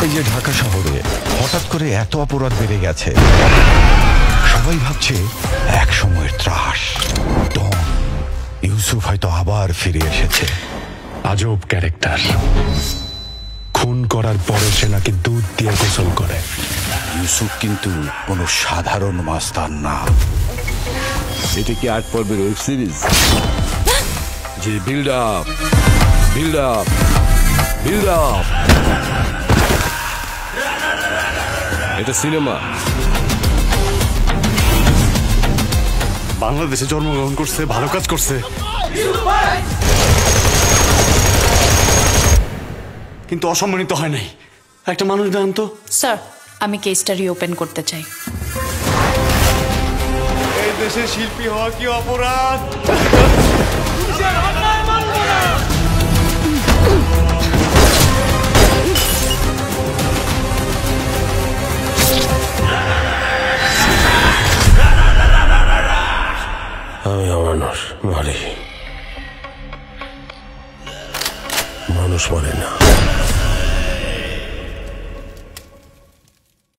এই যে ঢাকা শহরে হঠাৎ করে এত অপরাধ বেড়ে গেছে, সবাই ভাবছে এক সময়ের ত্রাস ডন ইউসুফ হয়তো আবার ফিরে এসেছে। আজব ক্যারেক্টার, খুন করার পরে সে নাকি দুধ দিয়ে গোসল করে। ইউসুফ কিন্তু কোনো সাধারণ মাস্তান না। এটা কি 8 পর্বের ওয়েব সিরিজ? জি, build up build up build up. এটা সিনেমা। বাংলাদেশে জন্মগ্রহণ করছে, ভালো কাজ করছে, কিন্তু অসম্মানিত হয় নাই। একটা মানুষ দেন তো। স্যার, আমি কেসটা রিওপেন করতে চাই। এই দেশে শিল্পী হওয়া কি অপরাধ? আমি অমানুষ মারি, মানুষ মারে না।